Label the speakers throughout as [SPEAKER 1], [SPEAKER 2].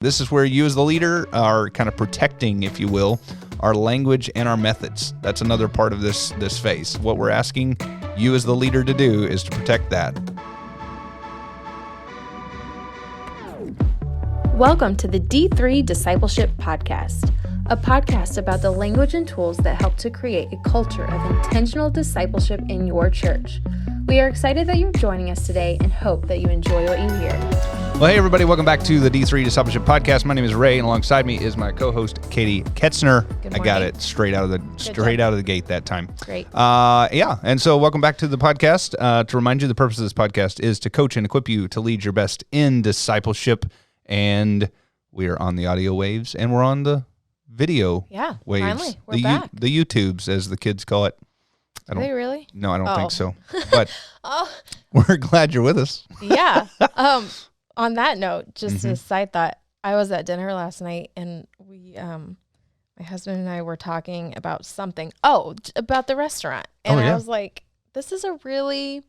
[SPEAKER 1] This is where you as the leader are kind of protecting, if you will, our language and our methods. That's another part of this phase. What we're asking you as the leader to do is to protect that.
[SPEAKER 2] Welcome to the D3 Discipleship Podcast, a podcast about the language and tools that help to create a culture of intentional discipleship in your church. We are excited that you're joining us today and hope that you enjoy what you hear.
[SPEAKER 1] Well, hey, everybody. Welcome back to the D3 Discipleship Podcast. My name is Ray, and alongside me is my co-host, Katie Ketzner.
[SPEAKER 2] Good
[SPEAKER 1] I got it straight out of the gate that time.
[SPEAKER 2] Great.
[SPEAKER 1] And so welcome back to the podcast. To remind you, the purpose of this podcast is to coach and equip you to lead your best in discipleship. And we are on the audio waves, and we're on the video waves.
[SPEAKER 2] Finally, we're back.
[SPEAKER 1] The YouTubes, as the kids call it.
[SPEAKER 2] Are they really?
[SPEAKER 1] No, I don't think so. But we're glad you're with us.
[SPEAKER 2] Yeah. On that note, just a side thought, I was at dinner last night and we, my husband and I were talking about something. About the restaurant. And I was like, this is a really,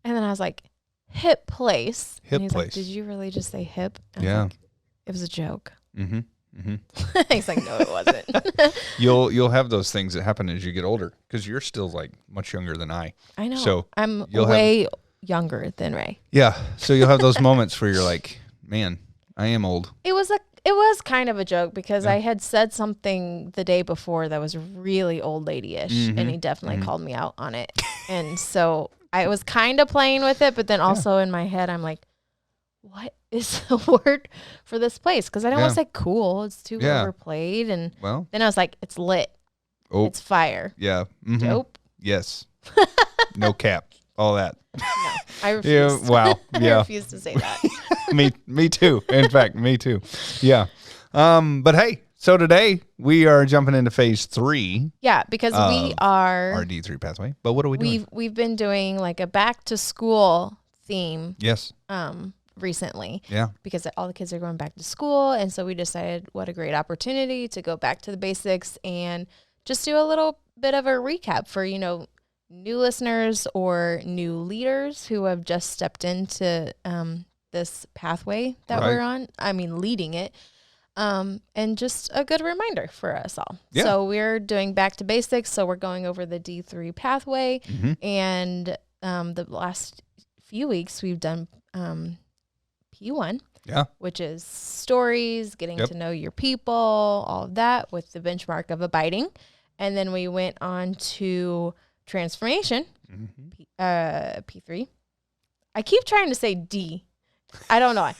[SPEAKER 2] and then I was like, hip place.
[SPEAKER 1] Hip
[SPEAKER 2] and he's
[SPEAKER 1] place.
[SPEAKER 2] Like, did you really just say hip? And
[SPEAKER 1] Yeah.
[SPEAKER 2] like, it was a joke.
[SPEAKER 1] Mm-hmm.
[SPEAKER 2] He's like, no, it wasn't.
[SPEAKER 1] You'll have those things that happen as you get older because you're still like much younger than I.
[SPEAKER 2] I know.
[SPEAKER 1] So
[SPEAKER 2] I'm way younger than Ray.
[SPEAKER 1] Yeah. So you'll have those moments where you're like, man, I am old.
[SPEAKER 2] It was kind of a joke because I had said something the day before that was really old lady-ish, and he definitely called me out on it. And so I was kind of playing with it, but then also in my head, I'm like, what is the word for this place? Because I don't want to say cool. It's too overplayed. And then I was like, it's lit. Oh. It's fire.
[SPEAKER 1] Yeah. Mm-hmm.
[SPEAKER 2] Dope.
[SPEAKER 1] Yes. No cap. All that.
[SPEAKER 2] No, I refuse.
[SPEAKER 1] Yeah, wow. Yeah.
[SPEAKER 2] I refuse to say that.
[SPEAKER 1] Me too. In fact, me too. Yeah. But hey, so today we are jumping into phase 3.
[SPEAKER 2] Yeah, because we are
[SPEAKER 1] our D3 pathway. But what are we doing?
[SPEAKER 2] We've been doing like a back to school theme.
[SPEAKER 1] Yes.
[SPEAKER 2] Recently.
[SPEAKER 1] Yeah. Because
[SPEAKER 2] all the kids are going back to school, and so we decided what a great opportunity to go back to the basics and just do a little bit of a recap for, new listeners or new leaders who have just stepped into this pathway that we're on. I mean, leading it. And just a good reminder for us all. Yeah. So we're doing back to basics. So we're going over the D3 pathway. And the last few weeks we've done P1, which is stories, getting to know your people, all of that with the benchmark of abiding. And then we went on to transformation, P3. I keep trying to say D. I don't know.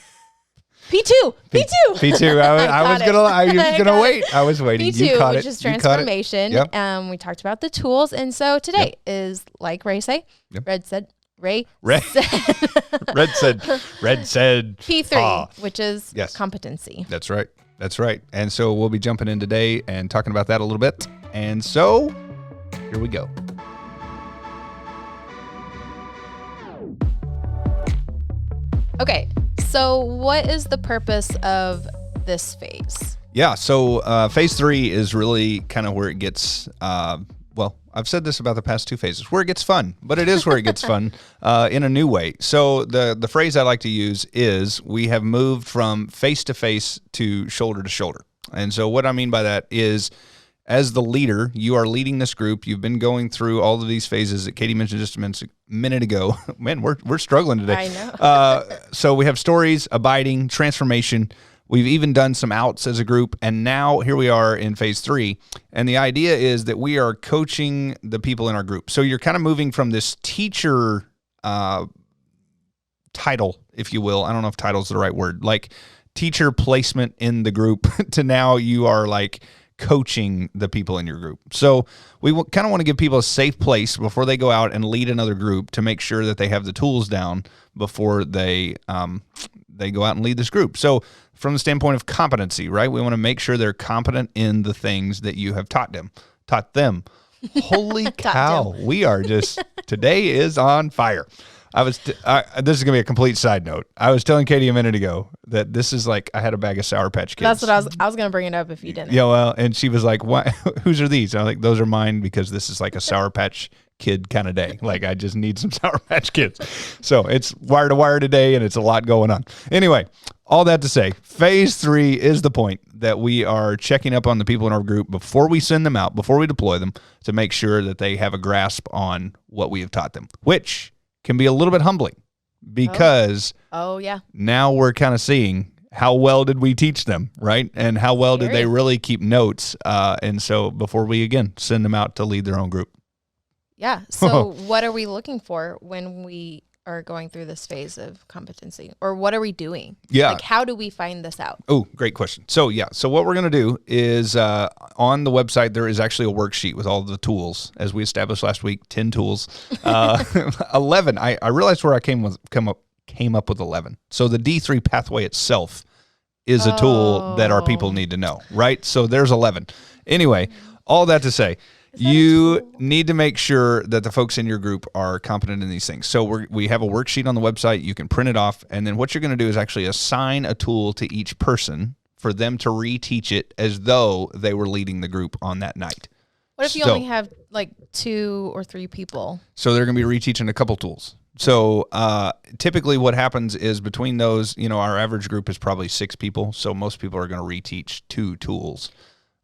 [SPEAKER 2] P2. I was gonna wait. I was waiting.
[SPEAKER 1] P2, you caught
[SPEAKER 2] which is transformation. Yep. We talked about the tools, and so today is like Ray said. Red said P3, which is competency.
[SPEAKER 1] That's right. And so we'll be jumping in today and talking about that a little bit. And so here we go.
[SPEAKER 2] Okay, so what is the purpose of this phase?
[SPEAKER 1] Yeah, so phase 3 is really kind of where it gets, I've said this about the past 2 phases, where it gets fun, but it is where it gets fun in a new way. So the phrase I like to use is we have moved from face-to-face to shoulder-to-shoulder. And so what I mean by that is, as the leader, you are leading this group. You've been going through all of these phases that Katie mentioned just a minute ago. Man, we're struggling today.
[SPEAKER 2] I know.
[SPEAKER 1] So we have stories, abiding, transformation. We've even done some outs as a group, and now here we are in phase 3. And the idea is that we are coaching the people in our group. So you're kind of moving from this teacher title, if you will. I don't know if title is the right word, like teacher placement in the group to now you are like coaching the people in your group. So we kind of want to give people a safe place before they go out and lead another group to make sure that they have the tools down before they go out and lead this group. So from the standpoint of competency, right? We want to make sure they're competent in the things that you have taught them. Holy cow. We are just, today is on fire. This is going to be a complete side note. I was telling Katie a minute ago that this is like, I had a bag of Sour Patch Kids.
[SPEAKER 2] That's what I was going to bring it up if you didn't.
[SPEAKER 1] Yeah, well, and she was like, "Why? Whose are these?" And I'm like, "Those are mine because this is like a Sour Patch Kid kind of day. Like, I just need some Sour Patch Kids." So it's wire to wire today, and it's a lot going on. Anyway, all that to say, phase 3 is the point that we are checking up on the people in our group before we send them out, before we deploy them, to make sure that they have a grasp on what we have taught them, which can be a little bit humbling because
[SPEAKER 2] yeah,
[SPEAKER 1] now we're kind of seeing how well did we teach them, right? And how well did they really keep notes? And so before we, again, send them out to lead their own group.
[SPEAKER 2] Yeah. So what are we looking for when we are going through this phase of competency? Or what are we doing?
[SPEAKER 1] Yeah.
[SPEAKER 2] Like, how do we find this out?
[SPEAKER 1] Oh, great question. So, so what we're going to do is on the website, there is actually a worksheet with all the tools. As we established last week, 10 tools. 11. I realized where I came up with 11. So the D3 pathway itself is a tool that our people need to know, right? So there's 11. Anyway, all that to say, you need to make sure that the folks in your group are competent in these things. So we have a worksheet on the website. You can print it off. And then what you're going to do is actually assign a tool to each person for them to reteach it as though they were leading the group on that night.
[SPEAKER 2] What if you only have like 2 or 3 people?
[SPEAKER 1] So they're going to be reteaching a couple tools. So typically what happens is between those, our average group is probably 6 people. So most people are going to reteach 2 tools.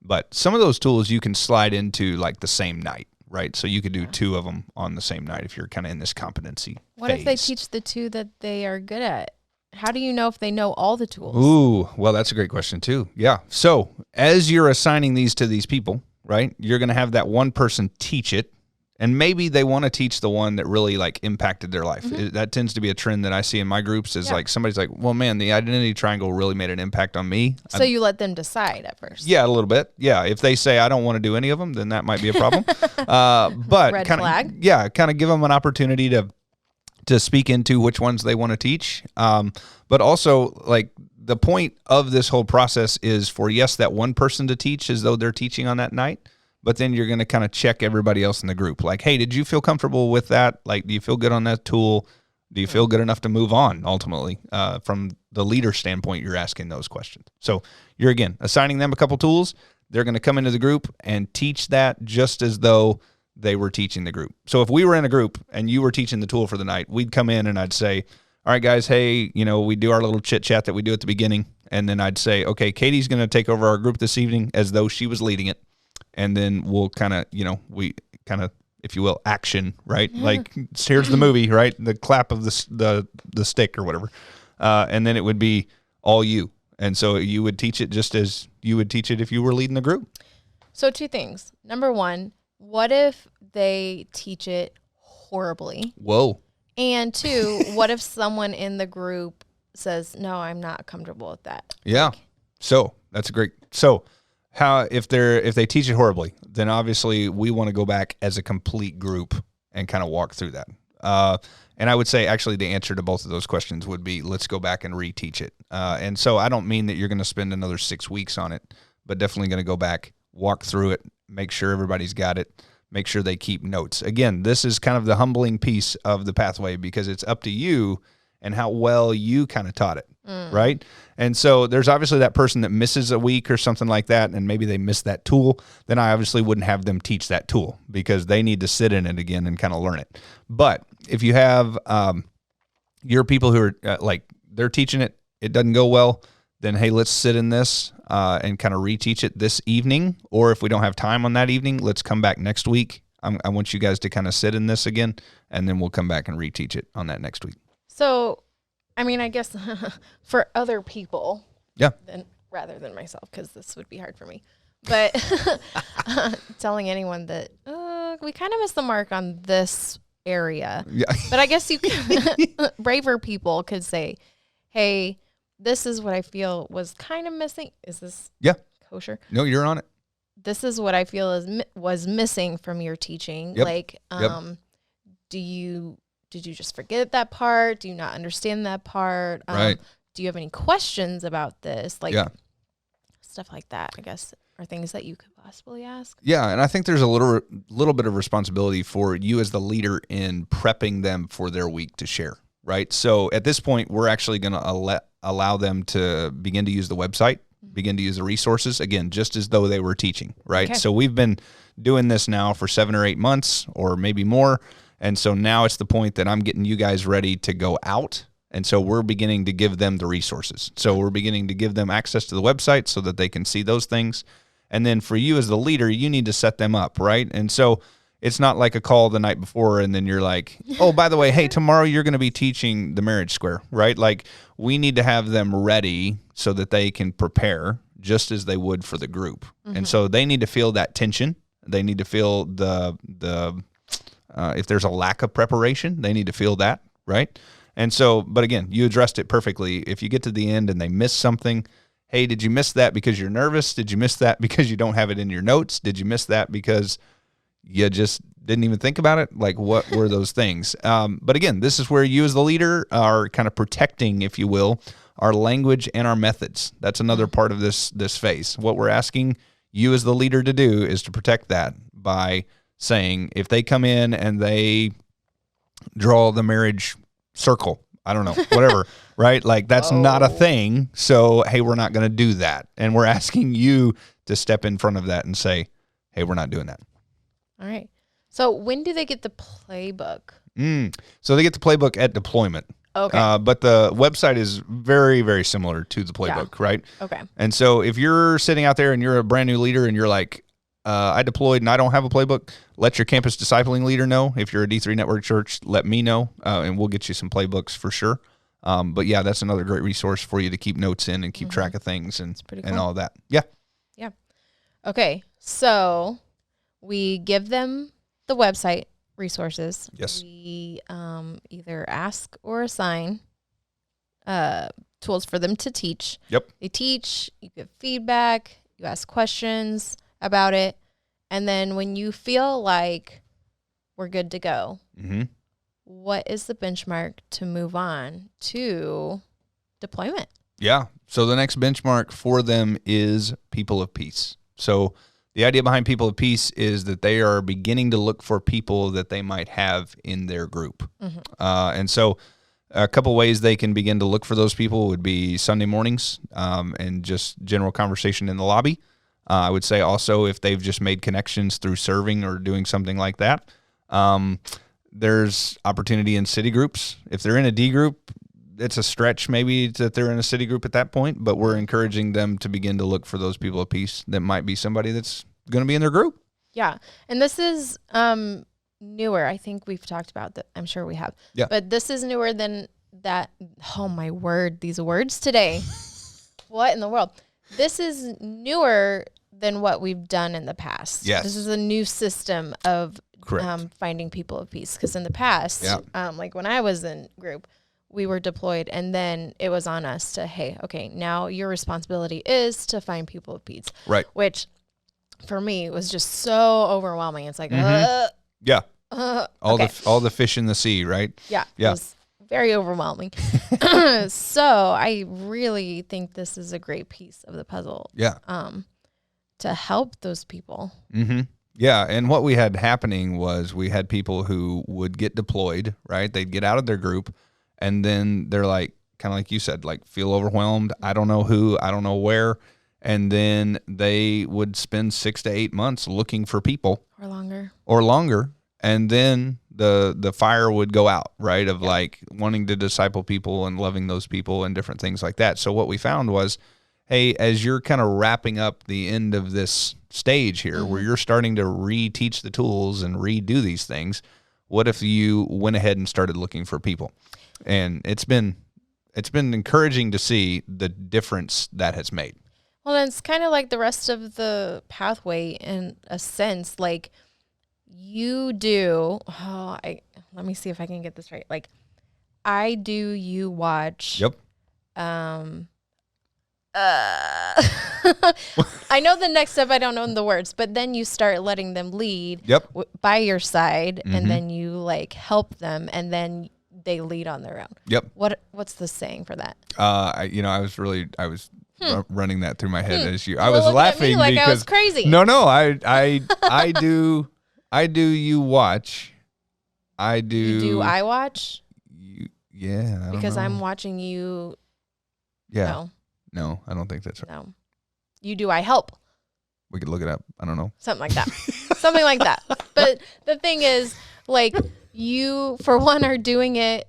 [SPEAKER 1] But some of those tools you can slide into like the same night, right? So you could do 2 of them on the same night if you're kind of in this competency
[SPEAKER 2] What
[SPEAKER 1] phase.
[SPEAKER 2] if they teach the 2 that they are good at? How do you know if they know all the tools?
[SPEAKER 1] Ooh, well, that's a great question too. Yeah. So as you're assigning these to these people, right, you're going to have that one person teach it. And maybe they want to teach the one that really like impacted their life. That tends to be a trend that I see in my groups is like somebody's like, well, man, the identity triangle really made an impact on me.
[SPEAKER 2] So you let them decide at first.
[SPEAKER 1] Yeah, a little bit. Yeah. If they say, I don't want to do any of them, then that might be a problem. But
[SPEAKER 2] Red flag.
[SPEAKER 1] Yeah, kind of give them an opportunity to speak into which ones they want to teach. But also like the point of this whole process is for, yes, that one person to teach as though they're teaching on that night. But then you're going to kind of check everybody else in the group. Like, hey, did you feel comfortable with that? Like, do you feel good on that tool? Do you feel good enough to move on ultimately? From the leader standpoint, you're asking those questions. So you're, again, assigning them a couple tools. They're going to come into the group and teach that just as though they were teaching the group. So if we were in a group and you were teaching the tool for the night, we'd come in and I'd say, all right, guys, hey, we do our little chit chat that we do at the beginning. And then I'd say, okay, Katie's going to take over our group this evening as though she was leading it. And then we'll kind of, if you will, action, right? Like, here's the movie, right? The clap of the stick or whatever. And then it would be all you. And so you would teach it just as you would teach it if you were leading the group.
[SPEAKER 2] So 2 things. Number 1, what if they teach it horribly?
[SPEAKER 1] Whoa.
[SPEAKER 2] And 2, what if someone in the group says, no, I'm not comfortable with that?
[SPEAKER 1] Yeah. So that's a great, so how, if they teach it horribly, then obviously we want to go back as a complete group and kind of walk through that. And I would say actually the answer to both of those questions would be, let's go back and reteach it. And so I don't mean that you're going to spend another 6 weeks on it, but definitely going to go back, walk through it, make sure everybody's got it, make sure they keep notes. Again, this is kind of the humbling piece of the pathway because it's up to you and how well you kind of taught it, right? And so there's obviously that person that misses a week or something like that, and maybe they missed that tool, then I obviously wouldn't have them teach that tool because they need to sit in it again and kind of learn it. But if you have your people who are like, they're teaching it, it doesn't go well, then hey, let's sit in this and kind of reteach it this evening. Or if we don't have time on that evening, let's come back next week. I want you guys to kind of sit in this again, and then we'll come back and reteach it on that next week.
[SPEAKER 2] So, I mean, I guess for other people, rather than myself, because this would be hard for me, but telling anyone that we kind of missed the mark on this area. Yeah. But I guess you could, braver people could say, hey, this is what I feel was kind of missing. Is this kosher?
[SPEAKER 1] No, you're on it.
[SPEAKER 2] This is what I feel was missing from your teaching.
[SPEAKER 1] Yep.
[SPEAKER 2] Like, did you just forget that part? Do you not understand that part?
[SPEAKER 1] Right.
[SPEAKER 2] Do you have any questions about this? Like stuff like that, I guess, are things that you could possibly ask. Yeah,
[SPEAKER 1] and I think there's a little bit of responsibility for you as the leader in prepping them for their week to share, right? So at this point, we're actually going to allow them to begin to use the website, begin to use the resources, again, just as though they were teaching, right? Okay. So we've been doing this now for 7 or 8 months or maybe more. And so now it's the point that I'm getting you guys ready to go out And so we're beginning to give them the resources. So we're beginning to give them access to the website so that they can see those things. And then for you as the leader, you need to set them up, right? And so it's not like a call the night before and then you're like, oh, by the way, hey, tomorrow you're going to be teaching the marriage square, right? Like we need to have them ready so that they can prepare just as they would for the group. And so they need to feel that tension. They need to feel the if there's a lack of preparation, they need to feel that, right? And so, but again, you addressed it perfectly. If you get to the end and they miss something, hey, did you miss that because you're nervous? Did you miss that because you don't have it in your notes? Did you miss that because you just didn't even think about it? Like, what were those things? But again, this is where you as the leader are kind of protecting, if you will, our language and our methods. That's another part of this phase. What we're asking you as the leader to do is to protect that by saying, if they come in and they draw the marriage circle, I don't know, whatever, right? Like that's not a thing. So, hey, we're not going to do that. And we're asking you to step in front of that and say, hey, we're not doing that.
[SPEAKER 2] All right. So when do they get the playbook?
[SPEAKER 1] So they get the playbook at deployment.
[SPEAKER 2] Okay.
[SPEAKER 1] But the website is very, very similar to the playbook, right?
[SPEAKER 2] Okay.
[SPEAKER 1] And so if you're sitting out there and you're a brand new leader and you're like, I deployed and I don't have a playbook, let your campus discipling leader know. If you're a D3 Network church, let me know, and we'll get you some playbooks for sure. But yeah, that's another great resource for you to keep notes in and keep track of things and all that. Yeah.
[SPEAKER 2] Yeah. Okay. So we give them the website resources.
[SPEAKER 1] Yes.
[SPEAKER 2] We either ask or assign tools for them to teach.
[SPEAKER 1] Yep.
[SPEAKER 2] They teach, you give feedback, you ask questions about it. And then when you feel like we're good to go, what is the benchmark to move on to deployment?
[SPEAKER 1] Yeah. So the next benchmark for them is people of peace. So the idea behind people of peace is that they are beginning to look for people that they might have in their group. And so a couple ways they can begin to look for those people would be Sunday mornings and just general conversation in the lobby. I would say also if they've just made connections through serving or doing something like that. There's opportunity in city groups. If they're in a D group, it's a stretch maybe that they're in a city group at that point, but we're encouraging them to begin to look for those people of peace that might be somebody that's going to be in their group.
[SPEAKER 2] Yeah. And this is newer. I think we've talked about that. I'm sure we have.
[SPEAKER 1] Yeah.
[SPEAKER 2] But this is newer than that. Oh, my word. These words today. What in the world? This is newer than what we've done in the past.
[SPEAKER 1] Yes.
[SPEAKER 2] This is a new system of finding people of peace. Because in the past, like when I was in group, we were deployed and then it was on us to, hey, okay, now your responsibility is to find people of peace.
[SPEAKER 1] Right.
[SPEAKER 2] Which for me was just so overwhelming. It's like,
[SPEAKER 1] all the fish in the sea, right?
[SPEAKER 2] Yeah. It was very overwhelming. So I really think this is a great piece of the puzzle.
[SPEAKER 1] Yeah.
[SPEAKER 2] To help those people.
[SPEAKER 1] Yeah, and what we had happening was we had people who would get deployed, right? They'd get out of their group, and then they're like, kind of like you said, like feel overwhelmed. I don't know who, I don't know where. And then they would spend 6 to 8 months looking for people. Or longer. And then the fire would go out, right? Of like wanting to disciple people and loving those people and different things like that. So what we found was, hey, as you're kind of wrapping up the end of this stage here, where you're starting to reteach the tools and redo these things, what if you went ahead and started looking for people? And it's been encouraging to see the difference that has made.
[SPEAKER 2] Well, it's kind of like the rest of the pathway in a sense. Like you do, let me see if I can get this right. Like I do, you watch.
[SPEAKER 1] Yep.
[SPEAKER 2] I know the next step. I don't know the words, but then you start letting them lead by your side, and then you like help them, and then they lead on their own. Yep. What's the saying for that?
[SPEAKER 1] I was running that through my head as you. I was laughing
[SPEAKER 2] like
[SPEAKER 1] because
[SPEAKER 2] I was crazy.
[SPEAKER 1] No, I do. I do. You watch. I do.
[SPEAKER 2] You do. I watch.
[SPEAKER 1] Yeah.
[SPEAKER 2] Because I'm watching you.
[SPEAKER 1] Yeah. No, I don't think that's right.
[SPEAKER 2] No. You do, I help.
[SPEAKER 1] We could look it up. I don't know.
[SPEAKER 2] Something like that. Something like that. But the thing is, like, you, for one, are doing it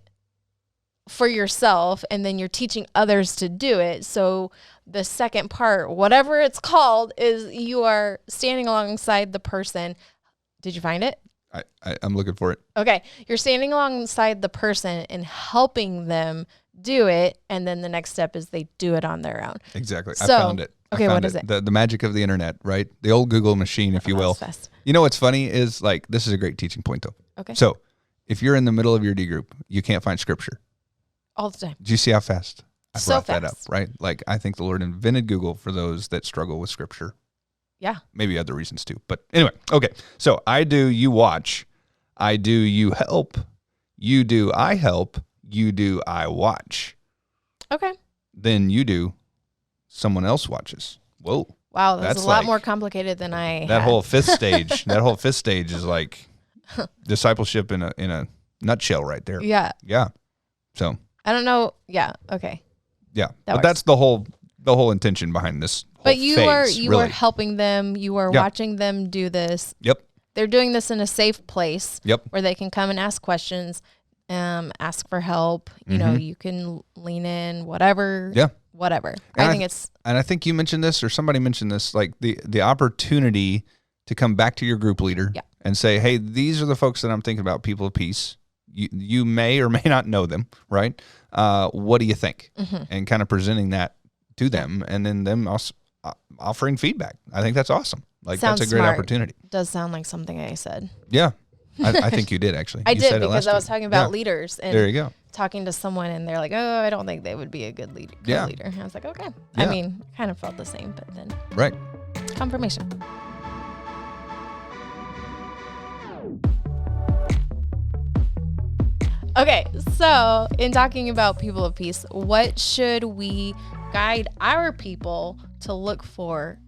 [SPEAKER 2] for yourself, and then you're teaching others to do it. So the second part, whatever it's called, is you are standing alongside the person. Did you find it?
[SPEAKER 1] I'm looking for it.
[SPEAKER 2] Okay. You're standing alongside the person and helping them do it. And then the next step is they do it on their own.
[SPEAKER 1] Exactly.
[SPEAKER 2] So,
[SPEAKER 1] I found it.
[SPEAKER 2] Okay, what is it?
[SPEAKER 1] The magic of the internet, right? The old Google machine, if you will.
[SPEAKER 2] Fast.
[SPEAKER 1] You know what's funny is, like, this is a great teaching point, though.
[SPEAKER 2] Okay.
[SPEAKER 1] So if you're in the middle of your D group, you can't find scripture.
[SPEAKER 2] All the time.
[SPEAKER 1] Did you see how fast I
[SPEAKER 2] So
[SPEAKER 1] brought that up,
[SPEAKER 2] fast.
[SPEAKER 1] right? Like, I think the Lord invented Google for those that struggle with scripture.
[SPEAKER 2] Yeah.
[SPEAKER 1] Maybe other reasons too. But anyway, okay. So I do, you watch. I do, you help. You do, I help. You do, I watch.
[SPEAKER 2] Okay.
[SPEAKER 1] Then you do, someone else watches. Whoa.
[SPEAKER 2] Wow, that's a lot
[SPEAKER 1] like-
[SPEAKER 2] more complicated than I
[SPEAKER 1] That
[SPEAKER 2] had.
[SPEAKER 1] whole fifth stage, is like discipleship in a nutshell right there.
[SPEAKER 2] Yeah.
[SPEAKER 1] Yeah. So,
[SPEAKER 2] I don't know. Yeah. Okay.
[SPEAKER 1] yeah.
[SPEAKER 2] That
[SPEAKER 1] But
[SPEAKER 2] works.
[SPEAKER 1] that's the whole intention behind this whole
[SPEAKER 2] But you
[SPEAKER 1] phase,
[SPEAKER 2] are
[SPEAKER 1] really.
[SPEAKER 2] helping them. You are
[SPEAKER 1] Yeah.
[SPEAKER 2] watching them do this.
[SPEAKER 1] Yep.
[SPEAKER 2] They're doing this in a safe place.
[SPEAKER 1] Yep.
[SPEAKER 2] Where they can come and ask questions, ask for help. You know, you can lean in, whatever.
[SPEAKER 1] Yeah.
[SPEAKER 2] Whatever.
[SPEAKER 1] And
[SPEAKER 2] I think it's
[SPEAKER 1] And I think you mentioned this, or somebody mentioned this, like the opportunity to come back to your group leader
[SPEAKER 2] Yeah.
[SPEAKER 1] and say, hey, these are the folks that I'm thinking about, people of peace. You may or may not know them, right? What do you think? And kind of presenting that to them, and then them also offering feedback. I think that's awesome. Like,
[SPEAKER 2] Sounds
[SPEAKER 1] that's a great
[SPEAKER 2] smart.
[SPEAKER 1] opportunity.
[SPEAKER 2] does sound like something I said.
[SPEAKER 1] Yeah. I think you did, actually.
[SPEAKER 2] I
[SPEAKER 1] You
[SPEAKER 2] did,
[SPEAKER 1] said it
[SPEAKER 2] because
[SPEAKER 1] last
[SPEAKER 2] I was
[SPEAKER 1] week.
[SPEAKER 2] talking about
[SPEAKER 1] Yeah.
[SPEAKER 2] leaders and
[SPEAKER 1] There you go.
[SPEAKER 2] talking to someone, and they're like, "Oh, I don't think they would be a good leader."
[SPEAKER 1] Yeah.
[SPEAKER 2] And I was like, "Okay."
[SPEAKER 1] Yeah.
[SPEAKER 2] I mean, kind of felt the same, but then
[SPEAKER 1] Right.
[SPEAKER 2] confirmation. Okay, so in talking about people of peace, what should we guide our people to look for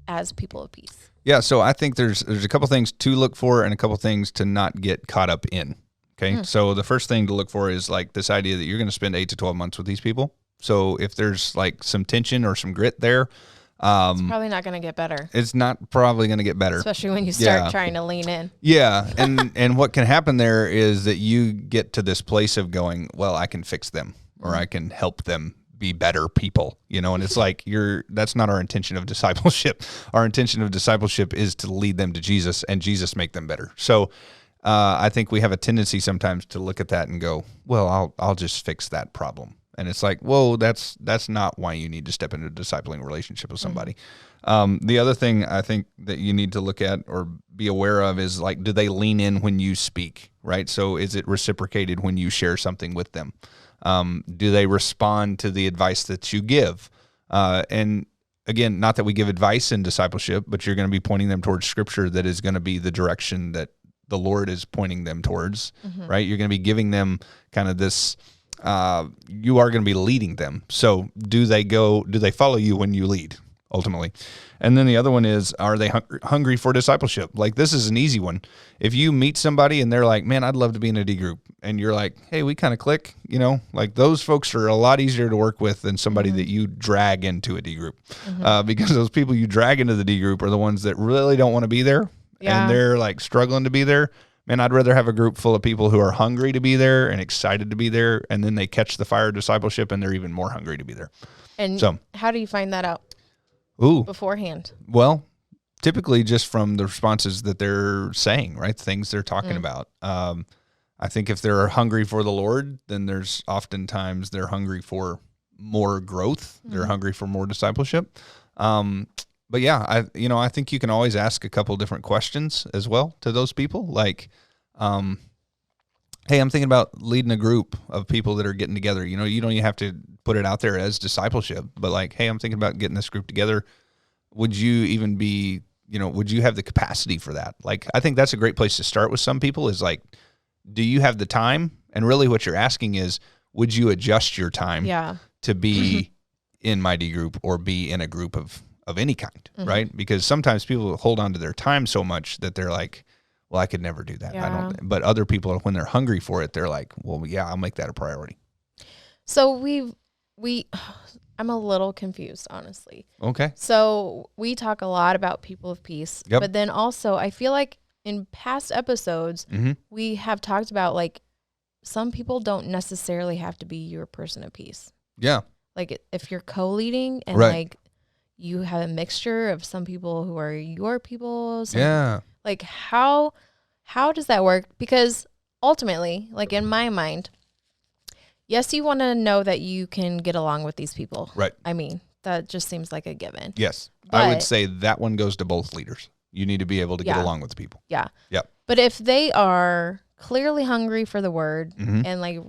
[SPEAKER 2] as people of peace?
[SPEAKER 1] Yeah, so I think there's a couple things to look for and a couple things to not get caught up in. Okay, so the first thing to look for is like this idea that you're going to spend 8 to 12 months with these people. So if there's like some tension or some grit there,
[SPEAKER 2] It's probably not going to get better,
[SPEAKER 1] it's not probably going to get better.
[SPEAKER 2] especially when you start
[SPEAKER 1] Yeah.
[SPEAKER 2] trying to lean in.
[SPEAKER 1] Yeah, and what can happen there is that you get to this place of going, well, I can fix them or I can help them be better people, and it's like that's not our intention of discipleship. Our intention of discipleship is to lead them to Jesus and Jesus make them better. So I think we have a tendency sometimes to look at that and go, well, I'll just fix that problem. And it's like, whoa, that's not why you need to step into a discipling relationship with somebody. The other thing I think that you need to look at or be aware of is like, do they lean in when you speak, right? So is it reciprocated when you share something with them? Do they respond to the advice that you give? And again, not that we give advice in discipleship, but you're going to be pointing them towards scripture that is going to be the direction that the Lord is pointing them towards, right? You're going to be giving them kind of this, you are going to be leading them. So do they follow you when you lead ultimately? And then the other one is, are they hungry for discipleship? Like, this is an easy one. If you meet somebody and they're like, man, I'd love to be in a D group. And you're like, hey, we kind of click, like those folks are a lot easier to work with than somebody that you drag into a D group. Because those people you drag into the D group are the ones that really don't want to be there.
[SPEAKER 2] Yeah.
[SPEAKER 1] And they're like struggling to be there. Man, I'd rather have a group full of people who are hungry to be there and excited to be there. And then they catch the fire of discipleship and they're even more hungry to be there.
[SPEAKER 2] And
[SPEAKER 1] So-
[SPEAKER 2] how do you find that out
[SPEAKER 1] Ooh,
[SPEAKER 2] beforehand?
[SPEAKER 1] well, typically just from the responses that they're saying, right? Things they're talking about. I think if they're hungry for the Lord, then there's oftentimes they're hungry for more growth. They're hungry for more discipleship. But yeah, I think you can always ask a couple different questions as well to those people. Like, hey, I'm thinking about leading a group of people that are getting together. You don't even have to put it out there as discipleship, but like, hey, I'm thinking about getting this group together. Would you even be, would you have the capacity for that? Like, I think that's a great place to start with some people is like, do you have the time? And really what you're asking is, would you adjust your time to be in my D group or be in a group of any kind, right? Because sometimes people hold on to their time so much that they're like, well, I could never do that. I don't. But other people, when they're hungry for it, they're like, well, yeah, I'll make that a priority.
[SPEAKER 2] So I'm a little confused, honestly.
[SPEAKER 1] Okay.
[SPEAKER 2] So we talk a lot about people of peace, but then also I feel like in past episodes, we have talked about like some people don't necessarily have to be your person of peace.
[SPEAKER 1] Yeah.
[SPEAKER 2] Like if you're co-leading and
[SPEAKER 1] Right.
[SPEAKER 2] like you have a mixture of some people who are your people.
[SPEAKER 1] Yeah.
[SPEAKER 2] Like how does that work? Because ultimately, like in my mind, yes, you want to know that you can get along with these people.
[SPEAKER 1] Right.
[SPEAKER 2] I mean, that just seems like a given.
[SPEAKER 1] Yes.
[SPEAKER 2] But
[SPEAKER 1] I would say that one goes to both leaders. You need to be able to get
[SPEAKER 2] Yeah.
[SPEAKER 1] along with the people.
[SPEAKER 2] Yeah.
[SPEAKER 1] Yep.
[SPEAKER 2] But if they are clearly hungry for the word
[SPEAKER 1] Mhm.
[SPEAKER 2] and like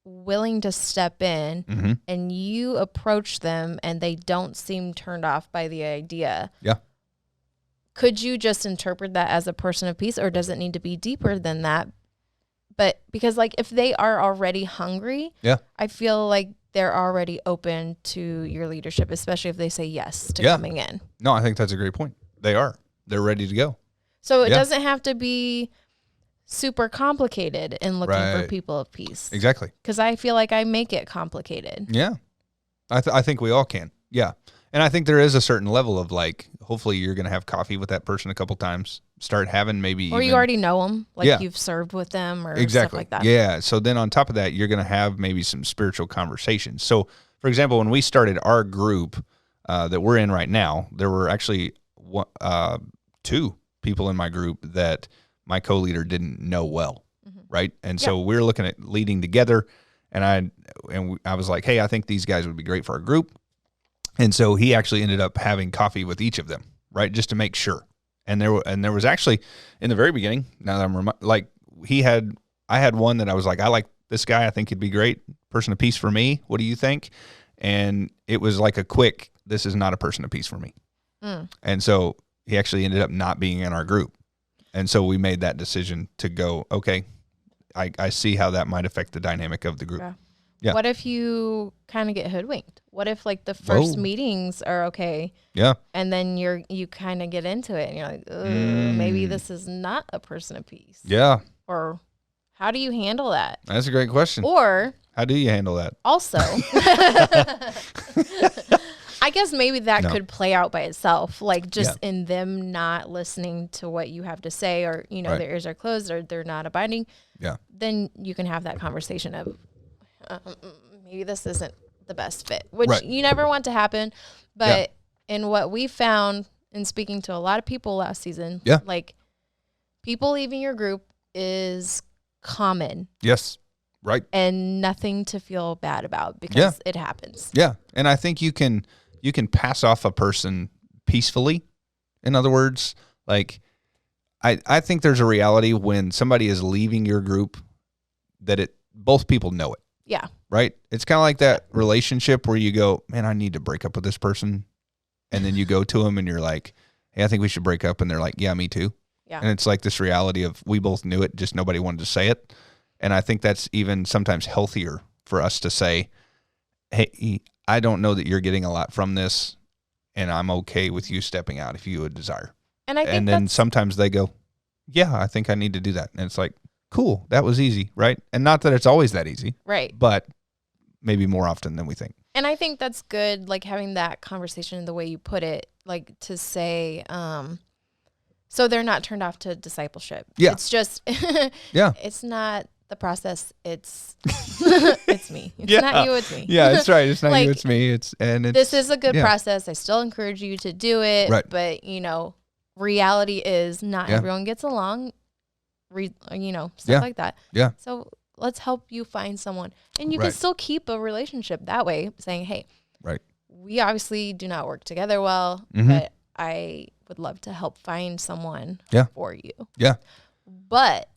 [SPEAKER 2] willing to step in
[SPEAKER 1] Mhm.
[SPEAKER 2] and you approach them and they don't seem turned off by the idea.
[SPEAKER 1] Yeah.
[SPEAKER 2] Could you just interpret that as a person of peace, or does it need to be deeper than that? But because like if they are already hungry,
[SPEAKER 1] Yeah.
[SPEAKER 2] I feel like they're already open to your leadership, especially if they say yes to
[SPEAKER 1] Yeah.
[SPEAKER 2] coming in.
[SPEAKER 1] No, I think that's a great point. They are. They're ready to go.
[SPEAKER 2] So it
[SPEAKER 1] Yeah.
[SPEAKER 2] doesn't have to be super complicated in looking for
[SPEAKER 1] Right.
[SPEAKER 2] people of peace.
[SPEAKER 1] Exactly.
[SPEAKER 2] Because I feel like I make it complicated.
[SPEAKER 1] Yeah. I think we all can. Yeah. And I think there is a certain level of like, hopefully you're going to have coffee with that person a couple times, start having maybe
[SPEAKER 2] Or
[SPEAKER 1] even,
[SPEAKER 2] you already know them, like
[SPEAKER 1] Yeah.
[SPEAKER 2] you've served with them or
[SPEAKER 1] exactly.
[SPEAKER 2] stuff like that.
[SPEAKER 1] Yeah. So then on top of that, you're going to have maybe some spiritual conversations. So for example, when we started our group that we're in right now, there were actually two people in my group that my co-leader didn't know well. Right. And so we're looking at leading together, and I was like, hey, I think these guys would be great for our group. And so he actually ended up having coffee with each of them, right, just to make sure. And there was actually in the very beginning. Now that I had one that I was like, I like this guy. I think he'd be great, person of peace for me. What do you think? And it was like a quick, this is not a person of peace for me. And so he actually ended up not being in our group. And so we made that decision to go, okay, I see how that might affect the dynamic of the group. Yeah.
[SPEAKER 2] What if you kind of get hoodwinked? What if like the first meetings are okay?
[SPEAKER 1] Yeah.
[SPEAKER 2] And then you kind of get into it and you're like, maybe this is not a person of peace.
[SPEAKER 1] Yeah.
[SPEAKER 2] Or how do you handle that?
[SPEAKER 1] That's a great question.
[SPEAKER 2] Or
[SPEAKER 1] how do you handle that?
[SPEAKER 2] also, I guess maybe that could play out by itself, like just in them not listening to what you have to say, or, you know, their ears are closed or they're not abiding.
[SPEAKER 1] Yeah.
[SPEAKER 2] Then you can have that conversation of maybe this isn't the best fit, which you never want to happen. But in what we found in speaking to a lot of people last season, like people leaving your group is common.
[SPEAKER 1] Yes. Right.
[SPEAKER 2] And nothing to feel bad about because it happens.
[SPEAKER 1] Yeah. And I think you can pass off a person peacefully. In other words, like I think there's a reality when somebody is leaving your group that both people know it.
[SPEAKER 2] Yeah.
[SPEAKER 1] Right? It's kind of like that relationship where you go, man, I need to break up with this person. And then you go to them and you're like, hey, I think we should break up. And they're like, yeah, me too.
[SPEAKER 2] Yeah.
[SPEAKER 1] And it's like this reality of we both knew it, just nobody wanted to say it. And I think that's even sometimes healthier for us to say, hey, I don't know that you're getting a lot from this, and I'm okay with you stepping out if you would desire.
[SPEAKER 2] And I think
[SPEAKER 1] and then sometimes they go, yeah, I think I need to do that. And it's like, cool, that was easy, right? And not that it's always that easy.
[SPEAKER 2] Right.
[SPEAKER 1] But maybe more often than we think.
[SPEAKER 2] And I think that's good, like having that conversation the way you put it, like to say, so they're not turned off to discipleship.
[SPEAKER 1] Yeah.
[SPEAKER 2] It's just, it's not the process. It's, it's me. It's not you, it's me.
[SPEAKER 1] Yeah, that's right. It's not
[SPEAKER 2] like,
[SPEAKER 1] you, it's me.
[SPEAKER 2] This is a good process. I still encourage you to do it.
[SPEAKER 1] Right.
[SPEAKER 2] But, you know, reality is not everyone gets along, you know, stuff like that.
[SPEAKER 1] Yeah.
[SPEAKER 2] So let's help you find someone. And you can still keep a relationship that way, saying, hey, we obviously do not work together well, but I would love to help find someone for you.
[SPEAKER 1] Yeah.
[SPEAKER 2] But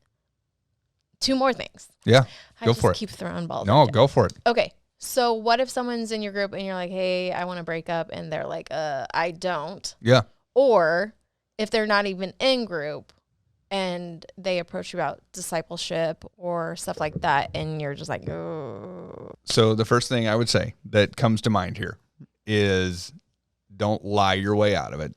[SPEAKER 2] 2 more things.
[SPEAKER 1] Yeah.
[SPEAKER 2] I
[SPEAKER 1] Go
[SPEAKER 2] just
[SPEAKER 1] for it.
[SPEAKER 2] keep throwing balls.
[SPEAKER 1] No, go for it.
[SPEAKER 2] Okay. So what if someone's in your group and you're like, hey, I want to break up, and they're like, I don't.
[SPEAKER 1] Yeah.
[SPEAKER 2] Or if they're not even in group and they approach you about discipleship or stuff like that, and you're just like, oh.
[SPEAKER 1] So the first thing I would say that comes to mind here is don't lie your way out of it.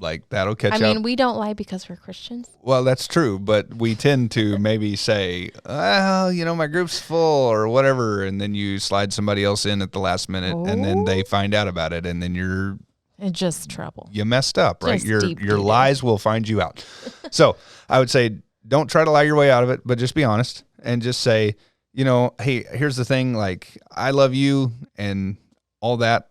[SPEAKER 1] Like that'll catch up.
[SPEAKER 2] I mean, we don't lie because we're Christians.
[SPEAKER 1] Well, that's true, but we tend to maybe say, well, you know, my group's full or whatever, and then you slide somebody else in at the last minute, and then they find out about it, and then
[SPEAKER 2] it's just trouble.
[SPEAKER 1] You messed up, right?
[SPEAKER 2] Just
[SPEAKER 1] Your lies will find you out. So I would say don't try to lie your way out of it, but just be honest and just say, hey, here's the thing. Like, I love you and all that.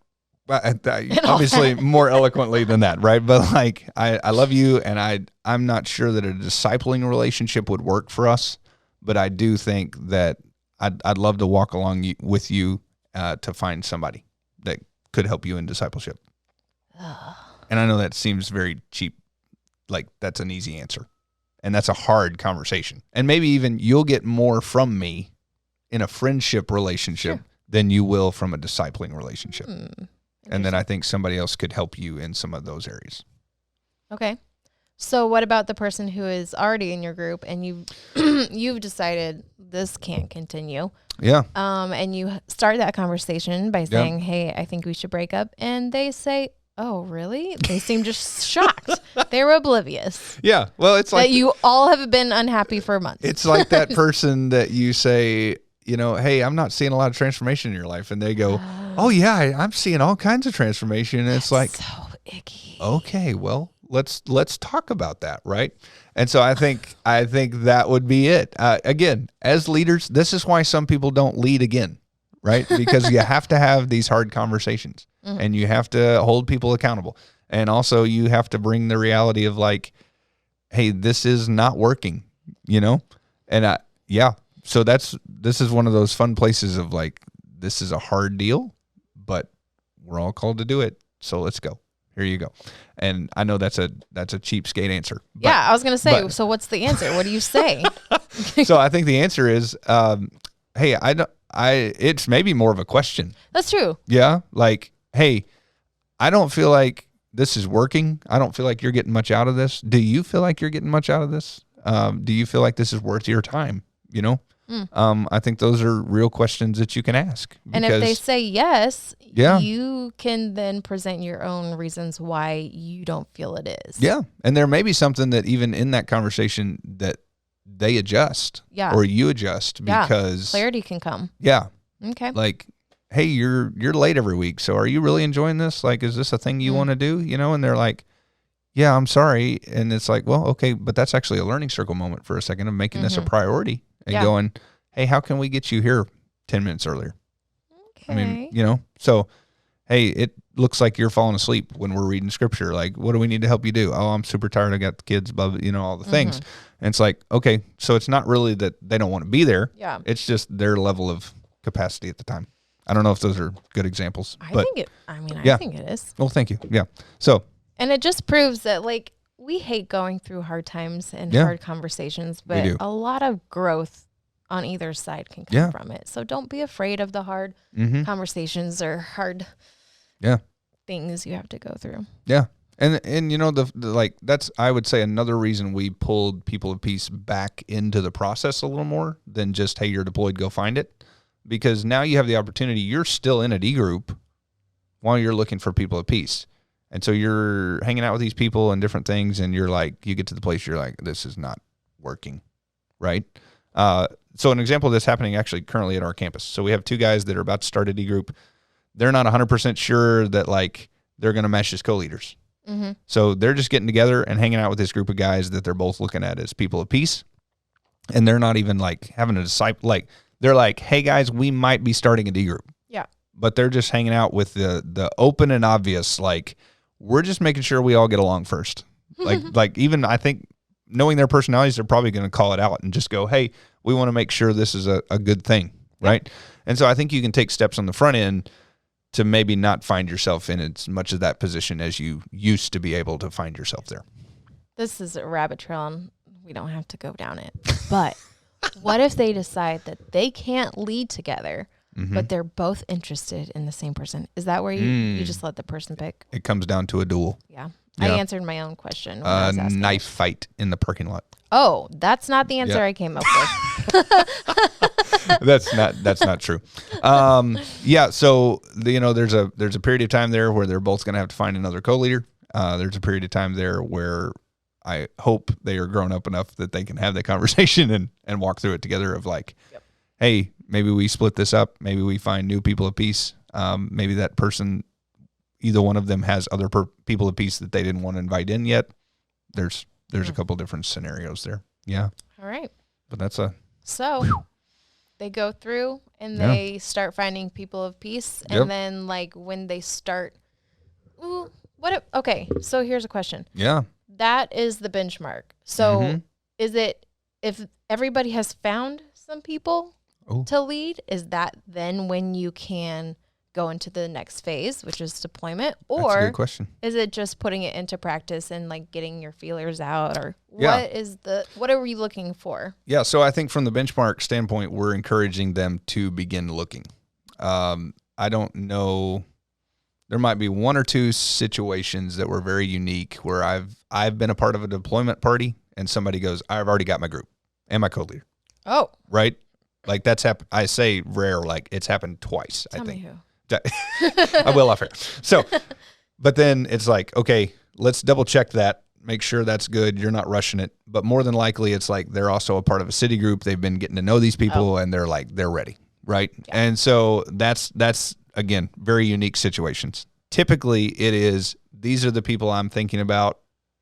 [SPEAKER 1] Obviously more eloquently than that, right? But like, I love you, and I'm not sure that a discipling relationship would work for us, but I do think that I'd love to walk along with you to find somebody that could help you in discipleship. And I know that seems very cheap, like that's an easy answer, and that's a hard conversation. And maybe even you'll get more from me in a friendship relationship than you will from a discipling relationship. And then I think somebody else could help you in some of those areas.
[SPEAKER 2] Okay. So what about the person who is already in your group and you've decided this can't continue?
[SPEAKER 1] Yeah.
[SPEAKER 2] And you start that conversation by saying, hey, I think we should break up. And they say, oh, really? They seem just shocked. They were oblivious.
[SPEAKER 1] Yeah. Well, it's like
[SPEAKER 2] that you all have been unhappy for months.
[SPEAKER 1] It's like that person that you say, hey, I'm not seeing a lot of transformation in your life. And they go, oh yeah, I'm seeing all kinds of transformation. And it's like,
[SPEAKER 2] so icky.
[SPEAKER 1] Okay, well, let's talk about that, right? And so I think that would be it. Again, as leaders, this is why some people don't lead again, right? Because you have to have these hard conversations, and you have to hold people accountable, and also you have to bring the reality of like, hey, this is not working, and so this is one of those fun places of like, this is a hard deal, but we're all called to do it, so let's go. Here you go. And I know that's a cheapskate answer.
[SPEAKER 2] But, I was going to say, so what's the answer? What do you say?
[SPEAKER 1] So I think the answer is, hey, it's maybe more of a question.
[SPEAKER 2] That's true.
[SPEAKER 1] Yeah. Like, hey, I don't feel like this is working. I don't feel like you're getting much out of this. Do you feel like you're getting much out of this? Do you feel like this is worth your time? I think those are real questions that you can ask.
[SPEAKER 2] And if they say yes, you can then present your own reasons why you don't feel it is.
[SPEAKER 1] Yeah. And there may be something that even in that conversation that they adjust or you adjust because
[SPEAKER 2] clarity can come.
[SPEAKER 1] Yeah.
[SPEAKER 2] Okay.
[SPEAKER 1] Like, hey, you're late every week. So are you really enjoying this? Like, is this a thing you want to do? And they're like, yeah, I'm sorry. And it's like, well, okay, but that's actually a learning circle moment for a second of making this a priority. And going, hey, how can we get you here 10 minutes earlier?
[SPEAKER 2] Okay.
[SPEAKER 1] I mean, so, hey, it looks like you're falling asleep when we're reading scripture. Like, what do we need to help you do? Oh, I'm super tired. I got the kids, above, all the things. And it's like, okay, so it's not really that they don't want to be there.
[SPEAKER 2] Yeah.
[SPEAKER 1] It's just their level of capacity at the time. I don't know if those are good examples.
[SPEAKER 2] I think it is.
[SPEAKER 1] Well, thank you. Yeah. So.
[SPEAKER 2] And it just proves that, like, we hate going through hard times and hard conversations, but a lot of growth on either side can come from it. So don't be afraid of the hard conversations or hard things you have to go through.
[SPEAKER 1] Yeah. And the like, that's, I would say, another reason we pulled People of Peace back into the process a little more than just, hey, you're deployed, go find it. Because now you have the opportunity, you're still in a D group while you're looking for People of Peace. And so you're hanging out with these people and different things, and you're like, you get to the place you're like, this is not working, right? So an example of this happening actually currently at our campus. So we have two guys that are about to start a D group. They're not 100% sure that like they're going to mesh as co-leaders. So they're just getting together and hanging out with this group of guys that they're both looking at as People of Peace. And they're not even like having a disciple, like they're like, hey guys, we might be starting a D group.
[SPEAKER 2] Yeah.
[SPEAKER 1] But they're just hanging out with the open and obvious, like, we're just making sure we all get along first. Like even I think knowing their personalities, they're probably going to call it out and just go, hey, we want to make sure this is a good thing, right? And so I think you can take steps on the front end to maybe not find yourself in as much of that position as you used to be able to find yourself there.
[SPEAKER 2] This is a rabbit trail, and we don't have to go down it. But what if they decide that they can't lead together, but they're both interested in the same person? Is that where you just let the person pick?
[SPEAKER 1] It comes down to a duel.
[SPEAKER 2] Yeah. I answered my own question. A
[SPEAKER 1] knife fight in the parking lot.
[SPEAKER 2] Oh, that's not the answer I came up with.
[SPEAKER 1] That's not true. So there's a period of time there where they're both going to have to find another co-leader. There's a period of time there where I hope they are grown up enough that they can have that conversation and walk through it together of like, hey, maybe we split this up. Maybe we find new People of Peace. Maybe that person, either one of them has other People of Peace that they didn't want to invite in yet. There's a couple different scenarios there. Yeah.
[SPEAKER 2] All right.
[SPEAKER 1] But that's a
[SPEAKER 2] So they go through and they start finding people of peace. And then like when they start, okay, so here's a question.
[SPEAKER 1] Yeah.
[SPEAKER 2] That is the benchmark. So is it, if everybody has found some people to lead, is that then when you can go into the next phase, which is deployment? Or
[SPEAKER 1] that's a good question.
[SPEAKER 2] Is it just putting it into practice and like getting your feelers out, or what are we looking for?
[SPEAKER 1] Yeah. So I think from the benchmark standpoint, we're encouraging them to begin looking. I don't know. There might be one or two situations that were very unique where I've been a part of a deployment party and somebody goes, I've already got my group and my co-leader.
[SPEAKER 2] Oh.
[SPEAKER 1] Right? Like that's happened. I say rare, like it's happened twice,
[SPEAKER 2] Tell
[SPEAKER 1] I think.
[SPEAKER 2] me who.
[SPEAKER 1] I will off here. So, but then it's like, okay, let's double check that, make sure that's good. You're not rushing it. But more than likely, it's like they're also a part of a city group. They've been getting to know these people and they're like, they're ready. Right. Yeah. And so that's again, very unique situations. Typically it is, these are the people I'm thinking about.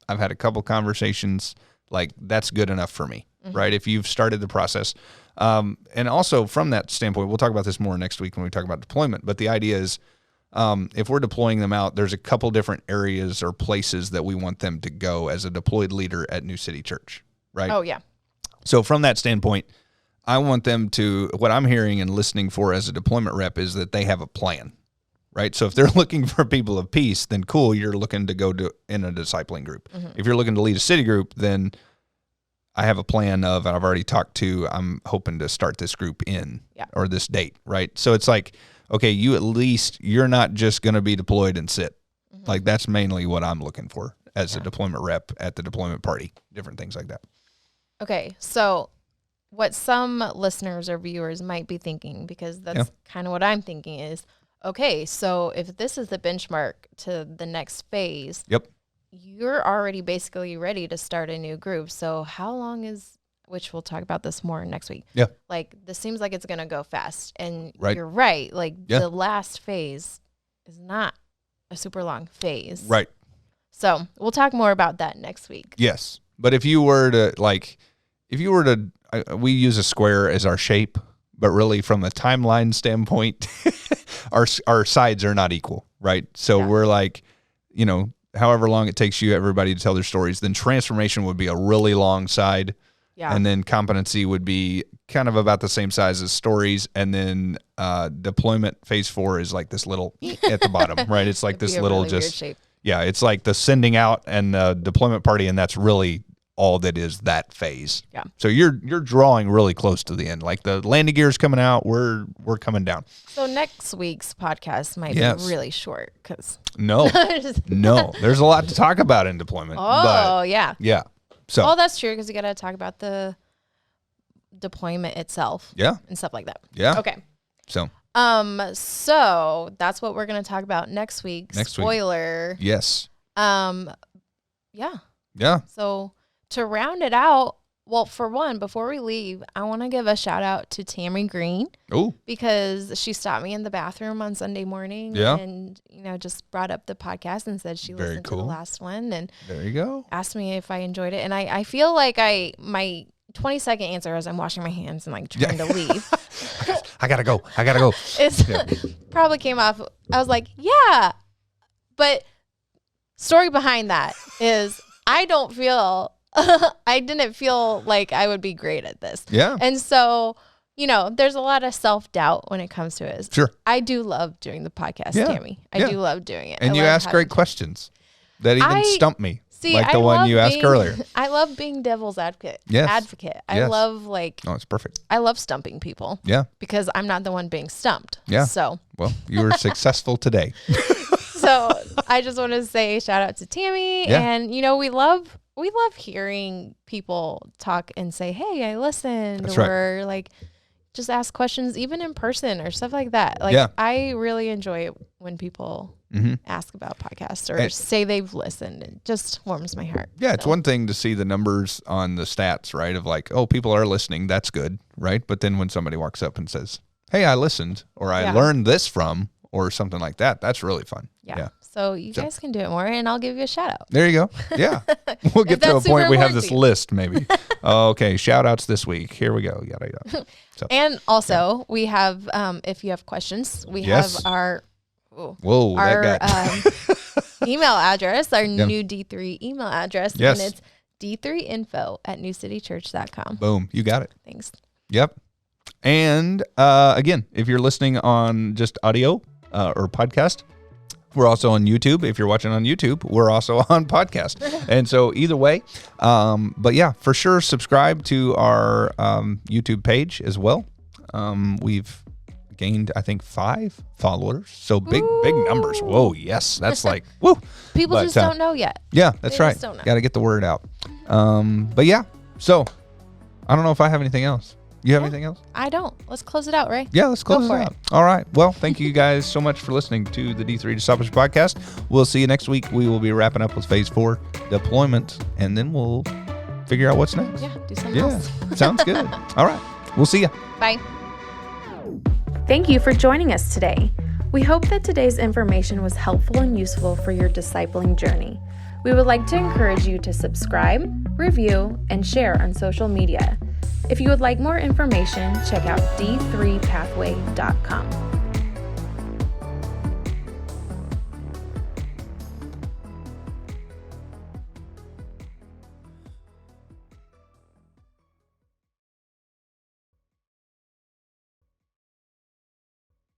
[SPEAKER 1] I've had a couple conversations, like that's good enough for me. Right. If you've started the process. And also from that standpoint, we'll talk about this more next week when we talk about deployment. But the idea is, if we're deploying them out, there's a couple different areas or places that we want them to go as a deployed leader at New City Church, right?
[SPEAKER 2] Oh, yeah.
[SPEAKER 1] So from that standpoint, I want them to, what I'm hearing and listening for as a deployment rep is that they have a plan, right? So if they're looking for people of peace, then cool, you're looking to go in a discipling group. If you're looking to lead a city group, then I have a plan of, I've already talked to, I'm hoping to start this group in or this date, right? So it's like, okay, you're not just going to be deployed and sit. Like that's mainly what I'm looking for as a deployment rep at the deployment party, different things like that.
[SPEAKER 2] Okay, so what some listeners or viewers might be thinking, because that's kind of what I'm thinking is, okay, so if this is the benchmark to the next phase, you're already basically ready to start a new group. So how long is, which we'll talk about this more next week. Yeah. Like this seems like it's going to go fast, and you're right. Like the last phase is not a super long phase. Right. So we'll talk more about that next week.
[SPEAKER 1] Yes. But if you were to, we use a square as our shape, but really from a timeline standpoint, our sides are not equal. Right. So we're like, however long it takes everybody to tell their stories, then transformation would be a really long side. Yeah. And then competency would be kind of about the same size as stories. And then deployment phase 4 is like this little at the bottom, right? It's like this little really just, it's like the sending out and the deployment party. And that's really all that is that phase. Yeah. So you're drawing really close to the end. Like the landing gear's coming out, we're coming down.
[SPEAKER 2] So next week's podcast might be really short because
[SPEAKER 1] no, there's a lot to talk about in deployment.
[SPEAKER 2] Oh, yeah.
[SPEAKER 1] Yeah. So.
[SPEAKER 2] Oh, that's true, because you got to talk about the deployment itself. Yeah. And stuff like that. Yeah. Okay. So that's what we're going to talk about next week. Spoiler.
[SPEAKER 1] Yes.
[SPEAKER 2] Yeah.
[SPEAKER 1] Yeah.
[SPEAKER 2] So to round it out, well, for one, before we leave, I want to give a shout out to Tammy Green. Oh. Because she stopped me in the bathroom on Sunday morning and, just brought up the podcast and said she listened to the last one. And
[SPEAKER 1] there you go.
[SPEAKER 2] Asked me if I enjoyed it. And I feel like my 20-second answer as I'm washing my hands and like trying to leave.
[SPEAKER 1] I gotta go.
[SPEAKER 2] Probably came off. I was like, yeah. But story behind that is I didn't feel like I would be great at this. Yeah. And so, there's a lot of self-doubt when it comes to it. Sure. I do love doing the podcast, Tammy. I do love doing it.
[SPEAKER 1] And you ask great questions that even stump me. See, like the one you asked earlier.
[SPEAKER 2] I love being devil's advocate. Yes. I love
[SPEAKER 1] it's perfect.
[SPEAKER 2] I love stumping people. Yeah. Because I'm not the one being stumped. Yeah. So.
[SPEAKER 1] Well, you were successful today.
[SPEAKER 2] So I just want to say shout out to Tammy. Yeah. And, we love hearing people talk and say, hey, I listened. That's or like just ask questions even in person or stuff like that. Like I really enjoy it when people ask about podcasts or say they've listened. It just warms my heart.
[SPEAKER 1] Yeah, it's one thing to see the numbers on the stats, right? Of like, oh, people are listening. That's good, right? But then when somebody walks up and says, hey, I listened or I learned this from or something like that, that's really fun.
[SPEAKER 2] Yeah. So you guys can do it more and I'll give you a shout out.
[SPEAKER 1] There you go. Yeah. We'll get to a point we have this list maybe Okay, shout outs this week. Here we go. Yada, yada. So,
[SPEAKER 2] And also, we have, if you have questions, we
[SPEAKER 1] Yes.
[SPEAKER 2] have our
[SPEAKER 1] that guy.
[SPEAKER 2] email address, our new D3 email address.
[SPEAKER 1] Yes.
[SPEAKER 2] And it's d3info@newcitychurch.com.
[SPEAKER 1] Boom. You got it.
[SPEAKER 2] Thanks.
[SPEAKER 1] Yep. And again, if you're listening on just audio or podcast, we're also on YouTube. If you're watching on YouTube, we're also on podcast. And so either way, but yeah, for sure, subscribe to our YouTube page as well. We've gained, I think, 5 followers. So big numbers. Whoa, yes. That's like, woo.
[SPEAKER 2] People just don't know yet.
[SPEAKER 1] Yeah, that's
[SPEAKER 2] They
[SPEAKER 1] right.
[SPEAKER 2] just don't know.
[SPEAKER 1] Got to get the word out. But yeah, so I don't know if I have anything else. You have anything else?
[SPEAKER 2] I don't. Let's close it out, Ray.
[SPEAKER 1] Yeah, let's close it
[SPEAKER 2] for
[SPEAKER 1] out. All right. Well, thank you guys so much for listening to the D3 Discipleship Podcast. We'll see you next week. We will be wrapping up with phase 4 deployment, and then we'll figure out what's next.
[SPEAKER 2] Yeah, do something else.
[SPEAKER 1] Sounds good. All right. We'll see you.
[SPEAKER 2] Bye.
[SPEAKER 3] Thank you for joining us today. We hope that today's information was helpful and useful for your discipling journey. We would like to encourage you to subscribe, review, and share on social media. If you would like more information, check out d3pathway.com.